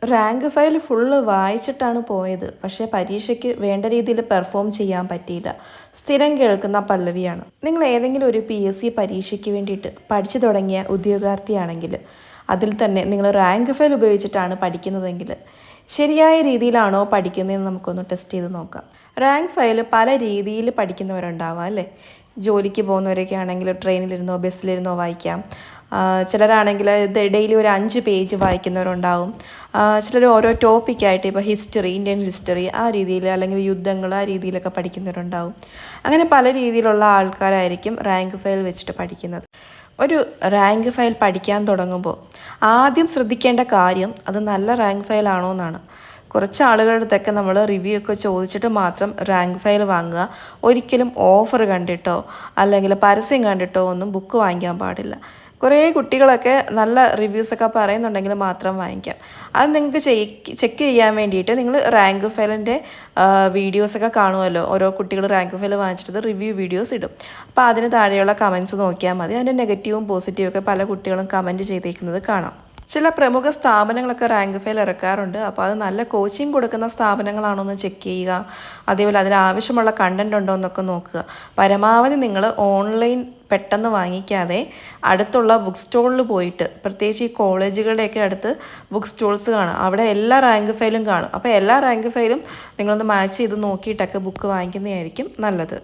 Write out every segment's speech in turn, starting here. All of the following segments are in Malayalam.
റാങ്ക് ഫയൽ ഫുള്ള് വായിച്ചിട്ടാണ് പോയത്. പക്ഷേ പരീക്ഷയ്ക്ക് വേണ്ട രീതിയിൽ പെർഫോം ചെയ്യാൻ പറ്റിയില്ല. സ്ഥിരം കേൾക്കുന്ന പല്ലവിയാണ്. നിങ്ങൾ ഏതെങ്കിലും ഒരു PSC പരീക്ഷയ്ക്ക് വേണ്ടിയിട്ട് പഠിച്ചു തുടങ്ങിയ ഉദ്യോഗാർത്ഥിയാണെങ്കിൽ അതിൽ തന്നെ നിങ്ങൾ റാങ്ക് ഫയൽ ഉപയോഗിച്ചിട്ടാണ് പഠിക്കുന്നതെങ്കിൽ ശരിയായ രീതിയിലാണോ പഠിക്കുന്നതെന്ന് നമുക്കൊന്ന് ടെസ്റ്റ് ചെയ്ത് നോക്കാം. റാങ്ക് ഫയൽ പല രീതിയിൽ പഠിക്കുന്നവരുണ്ടാവാം അല്ലേ? ജോലിക്ക് പോകുന്നവരൊക്കെ ആണെങ്കിൽ ട്രെയിനിലിരുന്നോ ബസ്സിലിരുന്നോ വായിക്കാം. ചിലരാണെങ്കിൽ ഡെയിലി ഒരു 5 പേജ് വായിക്കുന്നവരുണ്ടാവും. ചിലർ ഓരോ ടോപ്പിക്കായിട്ട് ഇപ്പോൾ ഹിസ്റ്ററി, ഇന്ത്യൻ ഹിസ്റ്ററി ആ രീതിയിൽ, അല്ലെങ്കിൽ യുദ്ധങ്ങൾ ആ രീതിയിലൊക്കെ പഠിക്കുന്നവരുണ്ടാവും. അങ്ങനെ പല രീതിയിലുള്ള ആൾക്കാരായിരിക്കും റാങ്ക് ഫയൽ വെച്ചിട്ട് പഠിക്കുന്നത്. ഒരു റാങ്ക് ഫയൽ പഠിക്കാൻ തുടങ്ങുമ്പോൾ ആദ്യം ശ്രദ്ധിക്കേണ്ട കാര്യം അത് നല്ല റാങ്ക് ഫയൽ ആണോ എന്നാണ്. കുറച്ച് ആളുകളുടെ അടുത്തൊക്കെ നമ്മൾ റിവ്യൂ ഒക്കെ ചോദിച്ചിട്ട് മാത്രം റാങ്ക് ഫയൽ വാങ്ങുക. ഒരിക്കലും ഓഫർ കണ്ടിട്ടോ അല്ലെങ്കിൽ പരസ്യം കണ്ടിട്ടോ ഒന്നും ബുക്ക് വാങ്ങിക്കാൻ പാടില്ല. കുറേ കുട്ടികളൊക്കെ നല്ല റിവ്യൂസൊക്കെ പറയുന്നുണ്ടെങ്കിൽ മാത്രം വാങ്ങിക്കാം. അത് നിങ്ങൾക്ക് ചെക്ക് ചെയ്യാൻ വേണ്ടിയിട്ട് നിങ്ങൾ റാങ്ക് ഫയലിൻ്റെ വീഡിയോസൊക്കെ കാണുമല്ലോ. ഓരോ കുട്ടികൾ റാങ്ക് ഫയൽ വാങ്ങിച്ചിട്ട് റിവ്യൂ വീഡിയോസ് ഇടും. അപ്പോൾ അതിന് താഴെയുള്ള കമൻറ്റ്സ് നോക്കിയാൽ മതി. അതിൻ്റെ നെഗറ്റീവും പോസിറ്റീവും ഒക്കെ പല കുട്ടികളും കമൻറ്റ് ചെയ്തേക്കുന്നത് കാണാം. ചില പ്രമുഖ സ്ഥാപനങ്ങളൊക്കെ റാങ്ക് ഫയൽ ഇറക്കാറുണ്ട്. അപ്പോൾ അത് നല്ല കോച്ചിങ് കൊടുക്കുന്ന സ്ഥാപനങ്ങളാണോ എന്ന് ചെക്ക് ചെയ്യുക. അതേപോലെ അതിനാവശ്യമുള്ള കണ്ടൻറ് ഉണ്ടോ എന്നൊക്കെ നോക്കുക. പരമാവധി നിങ്ങൾ ഓൺലൈൻ പെട്ടെന്ന് വാങ്ങിക്കാതെ അടുത്തുള്ള ബുക്ക് സ്റ്റോളിൽ പോയിട്ട്, പ്രത്യേകിച്ച് ഈ കോളേജുകളുടെയൊക്കെ അടുത്ത് ബുക്ക് സ്റ്റോൾസ് കാണും. അവിടെ എല്ലാ റാങ്ക് ഫയലും കാണും. അപ്പോൾ എല്ലാ റാങ്ക് ഫയലും നിങ്ങളൊന്ന് മാച്ച് ചെയ്ത് നോക്കിയിട്ടൊക്കെ ബുക്ക് വാങ്ങിക്കുന്നതായിരിക്കും നല്ലത്.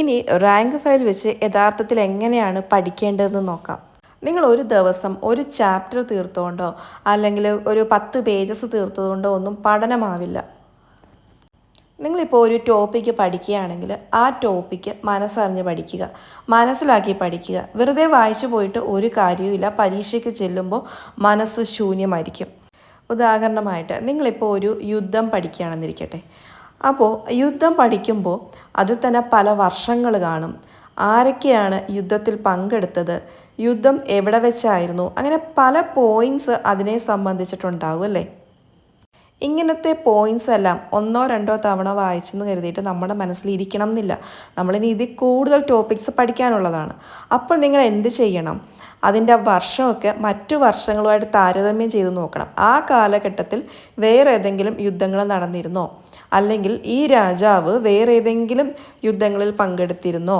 ഇനി റാങ്ക് ഫയൽ വെച്ച് യഥാർത്ഥത്തിൽ എങ്ങനെയാണ് പഠിക്കേണ്ടതെന്ന് നോക്കാം. നിങ്ങൾ ഒരു ദിവസം ഒരു ചാപ്റ്റർ തീർത്തുകൊണ്ടോ അല്ലെങ്കിൽ ഒരു 10 പേജസ് തീർത്തുകൊണ്ടോ ഒന്നും പഠനമാവില്ല. നിങ്ങളിപ്പോൾ ഒരു ടോപ്പിക്ക് പഠിക്കുകയാണെങ്കിൽ ആ ടോപ്പിക്ക് മനസ്സറിഞ്ഞ് പഠിക്കുക, മനസ്സിലാക്കി പഠിക്കുക. വെറുതെ വായിച്ചു പോയിട്ട് ഒരു കാര്യവുമില്ല. പരീക്ഷയ്ക്ക് ചെല്ലുമ്പോൾ മനസ്സ് ശൂന്യമായിരിക്കും. ഉദാഹരണമായിട്ട് നിങ്ങളിപ്പോൾ ഒരു യുദ്ധം പഠിക്കുകയാണെന്നിരിക്കട്ടെ. അപ്പോൾ യുദ്ധം പഠിക്കുമ്പോൾ അതിൽ തന്നെ പല വർഷങ്ങൾ കാണും. ആരൊക്കെയാണ് യുദ്ധത്തിൽ പങ്കെടുത്തത്, യുദ്ധം എവിടെ വെച്ചായിരുന്നു, അങ്ങനെ പല പോയിൻറ്റ്സ് അതിനെ സംബന്ധിച്ചിട്ടുണ്ടാവും അല്ലേ? ഇങ്ങനത്തെ പോയിൻറ്റ്സ് എല്ലാം ഒന്നോ രണ്ടോ തവണ വായിച്ചെന്ന് കരുതിയിട്ട് നമ്മുടെ മനസ്സിലിരിക്കണം എന്നില്ല. നമ്മളിനി ഇതിൽ കൂടുതൽ ടോപ്പിക്സ് പഠിക്കാനുള്ളതാണ്. അപ്പോൾ നിങ്ങൾ എന്ത് ചെയ്യണം? അതിൻ്റെ വർഷമൊക്കെ മറ്റു വർഷങ്ങളുമായിട്ട് താരതമ്യം ചെയ്ത് നോക്കണം. ആ കാലഘട്ടത്തിൽ വേറെ ഏതെങ്കിലും യുദ്ധങ്ങൾ നടന്നിരുന്നോ, അല്ലെങ്കിൽ ഈ രാജാവ് വേറെ ഏതെങ്കിലും യുദ്ധങ്ങളിൽ പങ്കെടുത്തിരുന്നോ,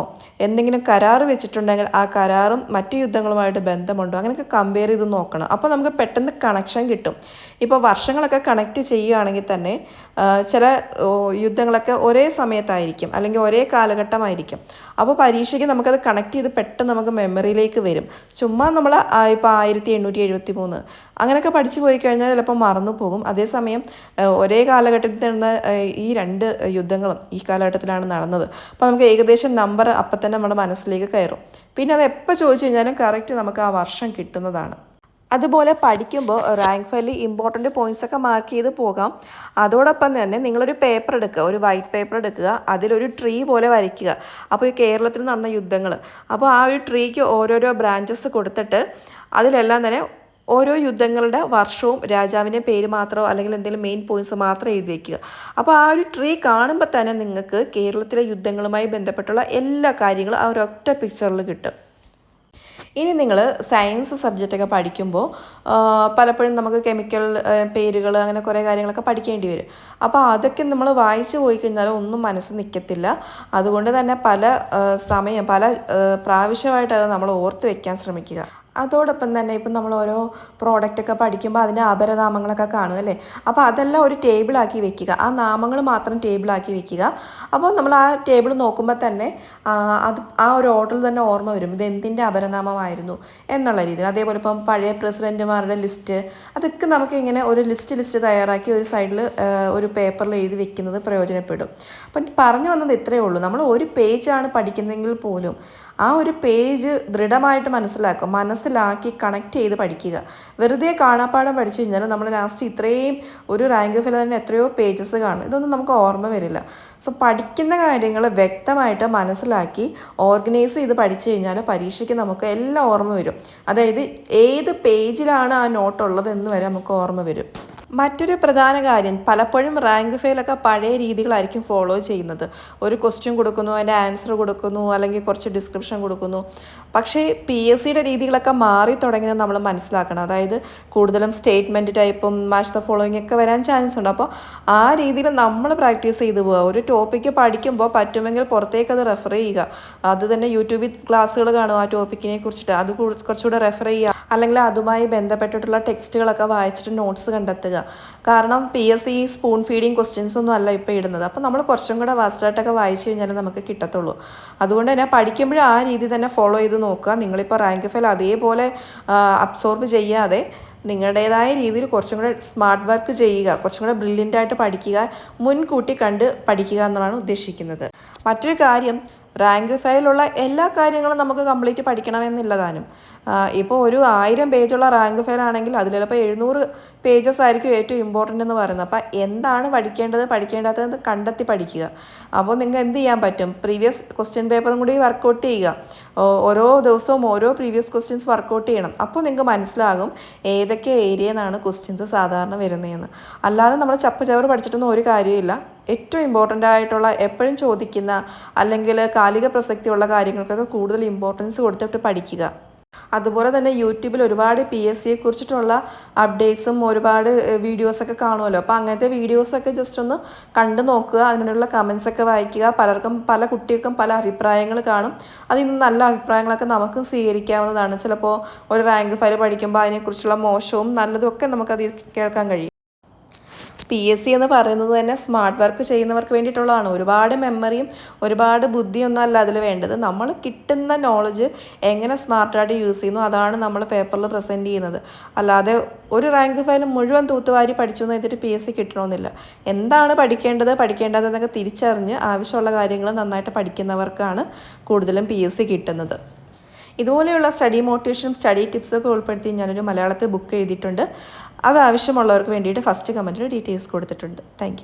എന്തെങ്കിലും കരാർ വെച്ചിട്ടുണ്ടെങ്കിൽ ആ കരാറും മറ്റു യുദ്ധങ്ങളുമായിട്ട് ബന്ധമുണ്ടോ, അങ്ങനെയൊക്കെ കമ്പയർ ചെയ്ത് നോക്കണം. അപ്പോൾ നമുക്ക് പെട്ടെന്ന് കണക്ഷൻ കിട്ടും. ഇപ്പോൾ വർഷങ്ങളൊക്കെ കണക്റ്റ് ചെയ്യുകയാണെങ്കിൽ തന്നെ ചില യുദ്ധങ്ങളൊക്കെ ഒരേ സമയത്തായിരിക്കും അല്ലെങ്കിൽ ഒരേ കാലഘട്ടമായിരിക്കും. അപ്പോൾ പരീക്ഷയ്ക്ക് നമുക്കത് കണക്ട് ചെയ്ത് പെട്ടെന്ന് നമുക്ക് മെമ്മറിയിലേക്ക് വരും. ചുമ്മാ നമ്മൾ ഇപ്പോൾ 1873 അങ്ങനെയൊക്കെ പഠിച്ചു പോയി കഴിഞ്ഞാൽ ചിലപ്പോൾ മറന്നു പോകും. അതേസമയം ഒരേ കാലഘട്ടത്തിൽ നടന്ന ഈ 2 യുദ്ധങ്ങളും ഈ കാലഘട്ടത്തിലാണ് നടന്നത്. അപ്പോൾ നമുക്ക് ഏകദേശം നമ്പർ അപ്പം തന്നെ നമ്മുടെ മനസ്സിലേക്ക് കയറും. പിന്നെ അത് എപ്പോൾ ചോദിച്ചു കഴിഞ്ഞാലും കറക്റ്റ് നമുക്ക് ആ വർഷം കിട്ടുന്നതാണ്. അതുപോലെ പഠിക്കുമ്പോൾ റാങ്ക് ഫയലിൽ ഇമ്പോർട്ടൻറ്റ് പോയിൻറ്റ്സൊക്കെ മാർക്ക് ചെയ്ത് പോകാം. അതോടൊപ്പം തന്നെ നിങ്ങളൊരു പേപ്പർ എടുക്കുക, ഒരു വൈറ്റ് പേപ്പർ എടുക്കുക, അതിലൊരു ട്രീ പോലെ വരയ്ക്കുക. അപ്പോൾ ഈ കേരളത്തിൽ നടന്ന യുദ്ധങ്ങൾ, അപ്പോൾ ആ ഒരു ട്രീക്ക് ഓരോരോ ബ്രാഞ്ചസ് കൊടുത്തിട്ട് അതിലെല്ലാം തന്നെ ഓരോ യുദ്ധങ്ങളുടെ വർഷവും രാജാവിൻ്റെ പേര് മാത്രമോ അല്ലെങ്കിൽ എന്തെങ്കിലും മെയിൻ പോയിൻറ്റ്സ് മാത്രം എഴുതി വയ്ക്കുക. അപ്പോൾ ആ ഒരു ട്രീ കാണുമ്പോൾ തന്നെ നിങ്ങൾക്ക് കേരളത്തിലെ യുദ്ധങ്ങളുമായി ബന്ധപ്പെട്ടുള്ള എല്ലാ കാര്യങ്ങളും ആ ഒരൊറ്റ പിക്ചറിൽ കിട്ടും. ഇനി നിങ്ങൾ സയൻസ് സബ്ജക്റ്റൊക്കെ പഠിക്കുമ്പോൾ പലപ്പോഴും നമുക്ക് കെമിക്കൽ പേരുകൾ അങ്ങനെ കുറേ കാര്യങ്ങളൊക്കെ പഠിക്കേണ്ടി വരും. അപ്പോൾ അതൊക്കെ നമ്മൾ വായിച്ചു പോയി കഴിഞ്ഞാൽ ഒന്നും മനസ്സിൽ നിൽക്കത്തില്ല. അതുകൊണ്ട് തന്നെ പല പ്രാവശ്യമായിട്ട് അത് നമ്മൾ ഓർത്ത് വയ്ക്കാൻ ശ്രമിക്കുക. അതോടൊപ്പം തന്നെ ഇപ്പം നമ്മൾ ഓരോ പ്രോഡക്റ്റൊക്കെ പഠിക്കുമ്പോൾ അതിൻ്റെ അപരനാമങ്ങളൊക്കെ കാണും അല്ലേ? അപ്പോൾ അതെല്ലാം ഒരു ടേബിളാക്കി വെക്കുക. ആ നാമങ്ങൾ മാത്രം ടേബിളാക്കി വെക്കുക. അപ്പോൾ നമ്മൾ ആ ടേബിൾ നോക്കുമ്പോൾ തന്നെ അത് ആ ഒരു ഓർഡറിൽ തന്നെ ഓർമ്മ വരും ഇത് എന്തിൻ്റെ അപരനാമമായിരുന്നു എന്നുള്ള രീതിയിൽ. അതേപോലെ ഇപ്പം പഴയ പ്രസിഡൻറ്റുമാരുടെ ലിസ്റ്റ്, അതൊക്കെ നമുക്ക് ഇങ്ങനെ ഒരു ലിസ്റ്റ് തയ്യാറാക്കി ഒരു സൈഡിൽ ഒരു പേപ്പറിൽ എഴുതി വെക്കുന്നത് പ്രയോജനപ്പെടും. അപ്പം പറഞ്ഞു വന്നത് ഇത്രയേ ഉള്ളൂ. നമ്മൾ ഒരു പേജാണ് പഠിക്കുന്നതെങ്കിൽ പോലും ആ ഒരു പേജ് ദൃഢമായിട്ട് മനസ്സിലാക്കി കണക്ട് ചെയ്ത് പഠിക്കുക. വെറുതെ കാണാപ്പാഠം പഠിച്ചു കഴിഞ്ഞാൽ നമ്മൾ ലാസ്റ്റ് ഇത്രയും ഒരു റാങ്ക് ഫയൽ തന്നെ എത്രയോ പേജസ് കാണും. ഇതൊന്നും നമുക്ക് ഓർമ്മ വരില്ല. സോ പഠിക്കുന്ന കാര്യങ്ങൾ വ്യക്തമായിട്ട് മനസ്സിലാക്കി ഓർഗനൈസ് ചെയ്ത് പഠിച്ചു കഴിഞ്ഞാൽ പരീക്ഷയ്ക്ക് നമുക്ക് എല്ലാം ഓർമ്മ വരും. അതായത് ഏത് പേജിലാണ് ആ നോട്ടുള്ളത് എന്ന് വരെ നമുക്ക് ഓർമ്മ വരും. മറ്റൊരു പ്രധാന കാര്യം, പലപ്പോഴും റാങ്ക് ഫെയിലൊക്കെ പഴയ രീതികളായിരിക്കും ഫോളോ ചെയ്യുന്നത്. ഒരു ക്വസ്റ്റ്യൻ കൊടുക്കുന്നു, അതിൻ്റെ ആൻസർ കൊടുക്കുന്നു, അല്ലെങ്കിൽ കുറച്ച് ഡിസ്ക്രിപ്ഷൻ കൊടുക്കുന്നു. പക്ഷേ PSCയുടെ രീതികളൊക്കെ മാറി തുടങ്ങിയത് നമ്മൾ മനസ്സിലാക്കണം. അതായത് കൂടുതലും സ്റ്റേറ്റ്മെൻറ്റ് ടൈപ്പും മാച്ച് ദ ഫോളോയിങ് ഒക്കെ വരാൻ ചാൻസ് ഉണ്ട്. അപ്പോൾ ആ രീതിയിൽ നമ്മൾ പ്രാക്ടീസ് ചെയ്തു പോവുക. ഒരു ടോപ്പിക്ക് പഠിക്കുമ്പോൾ പറ്റുമെങ്കിൽ പുറത്തേക്ക് അത് റെഫർ ചെയ്യുക. അത് തന്നെ യൂട്യൂബിൽ ക്ലാസ്സുകൾ കാണുക ആ ടോപ്പിക്കിനെ കുറിച്ചിട്ട്, അത് കുറച്ചുകൂടെ റെഫർ ചെയ്യുക. അല്ലെങ്കിൽ അതുമായി ബന്ധപ്പെട്ടിട്ടുള്ള ടെക്സ്റ്റുകളൊക്കെ വായിച്ചിട്ട് നോട്ട്സ് കണ്ടെത്തുക. കാരണം PSC സ്പൂൺ ഫീഡിങ് ക്വസ്റ്റ്യൻസ് ഒന്നും അല്ല ഇപ്പോൾ ഇടുന്നത്. അപ്പോൾ നമ്മൾ കുറച്ചും കൂടെ വാസ്റ്റായിട്ടൊക്കെ വായിച്ചു കഴിഞ്ഞാൽ നമുക്ക് കിട്ടത്തുള്ളൂ. അതുകൊണ്ട് തന്നെ പഠിക്കുമ്പോഴും ആ രീതി തന്നെ ഫോളോ ചെയ്ത് നോക്കുക. നിങ്ങളിപ്പോൾ റാങ്ക് ഫെയിൽ അതേപോലെ അബ്സോർബ് ചെയ്യാതെ നിങ്ങളുടേതായ രീതിയിൽ കുറച്ചും കൂടെ സ്മാർട്ട് വർക്ക് ചെയ്യുക, കുറച്ചും കൂടെ ബ്രില്യൻ്റായിട്ട് പഠിക്കുക, മുൻകൂട്ടി കണ്ട് പഠിക്കുക എന്നതാണ് ഉദ്ദേശിക്കുന്നത്. മറ്റൊരു കാര്യം, റാങ്ക് ഫെയിലുള്ള എല്ലാ കാര്യങ്ങളും നമുക്ക് കംപ്ലീറ്റ് പഠിക്കണമെന്നില്ലതാനും. ഇപ്പോൾ ഒരു 1000 പേജുള്ള റാങ്ക് ഫെയിൽ ആണെങ്കിൽ അതിൽ ചിലപ്പോൾ 700 പേജസ് ആയിരിക്കും ഏറ്റവും ഇമ്പോർട്ടൻ്റ് എന്ന് പറയുന്നത്. അപ്പോൾ എന്താണ് പഠിക്കേണ്ടാത്തത് കണ്ടെത്തി പഠിക്കുക. അപ്പോൾ നിങ്ങൾക്ക് എന്ത് ചെയ്യാൻ പറ്റും, പ്രീവിയസ് ക്വസ്റ്റ്യൻ പേപ്പറും കൂടി വർക്കൗട്ട് ചെയ്യുക. ഓരോ ദിവസവും ഓരോ പ്രീവിയസ് ക്വസ്റ്റ്യൻസ് വർക്കൗട്ട് ചെയ്യണം. അപ്പോൾ നിങ്ങൾക്ക് മനസ്സിലാകും ഏതൊക്കെ ഏരിയയിൽ നിന്നാണ് ക്വസ്റ്റ്യൻസ് സാധാരണ വരുന്നതെന്ന്. അല്ലാതെ നമ്മൾ ചവറ് പഠിച്ചിട്ടൊന്നും ഒരു കാര്യമില്ല. ഏറ്റവും ഇമ്പോർട്ടൻ്റ് ആയിട്ടുള്ള, എപ്പോഴും ചോദിക്കുന്ന അല്ലെങ്കിൽ കാലിക പ്രസക്തിയുള്ള കാര്യങ്ങൾക്കൊക്കെ കൂടുതൽ ഇമ്പോർട്ടൻസ് കൊടുത്തിട്ട് പഠിക്കുക. അതുപോലെ തന്നെ യൂട്യൂബിൽ ഒരുപാട് PSCയെ കുറിച്ചിട്ടുള്ള അപ്ഡേറ്റ്സും ഒരുപാട് വീഡിയോസൊക്കെ കാണുമല്ലോ. അപ്പോൾ അങ്ങനത്തെ വീഡിയോസൊക്കെ ജസ്റ്റ് ഒന്ന് കണ്ടു നോക്കുക, അതിനുള്ള കമൻസൊക്കെ വായിക്കുക. പല കുട്ടികൾക്കും പല അഭിപ്രായങ്ങൾ കാണും. അതിൽ നിന്ന് നല്ല അഭിപ്രായങ്ങളൊക്കെ നമുക്ക് സ്വീകരിക്കാവുന്നതാണ്. ചിലപ്പോൾ ഒരു റാങ്ക് ഫയൽ പഠിക്കുമ്പോൾ അതിനെക്കുറിച്ചുള്ള മോശവും നല്ലതും ഒക്കെ നമുക്കതിൽ കേൾക്കാൻ കഴിയും. PSC എന്ന് പറയുന്നത് തന്നെ സ്മാർട്ട് വർക്ക് ചെയ്യുന്നവർക്ക് വേണ്ടിയിട്ടുള്ളതാണ്. ഒരുപാട് മെമ്മറിയും ഒരുപാട് ബുദ്ധിയൊന്നും അല്ല അതിൽ വേണ്ടത്. നമ്മൾ കിട്ടുന്ന നോളജ് എങ്ങനെ സ്മാർട്ടായിട്ട് യൂസ് ചെയ്യുന്നു അതാണ് നമ്മൾ പേപ്പറിൽ പ്രസൻറ്റ് ചെയ്യുന്നത്. അല്ലാതെ ഒരു റാങ്ക് ഫയൽ മുഴുവൻ തൂത്തുവാരി പഠിച്ചു എന്ന് വെച്ചിട്ട് PSC കിട്ടണമെന്നില്ല. എന്താണ് പഠിക്കേണ്ടതെന്നൊക്കെ തിരിച്ചറിഞ്ഞ് ആവശ്യമുള്ള കാര്യങ്ങൾ നന്നായിട്ട് പഠിക്കുന്നവർക്കാണ് കൂടുതലും PSC കിട്ടുന്നത്. ഇതുപോലെയുള്ള സ്റ്റഡി മോട്ടിവേഷനും സ്റ്റഡി ടിപ്സൊക്കെ ഉൾപ്പെടുത്തി ഞാനൊരു മലയാളത്തിൽ ബുക്ക് എഴുതിയിട്ടുണ്ട്. അത് ആവശ്യമുള്ളവർക്ക് വേണ്ടിയിട്ട് ഫസ്റ്റ് കമൻറ്റിൽ ഡീറ്റെയിൽസ് കൊടുത്തിട്ടുണ്ട്. താങ്ക്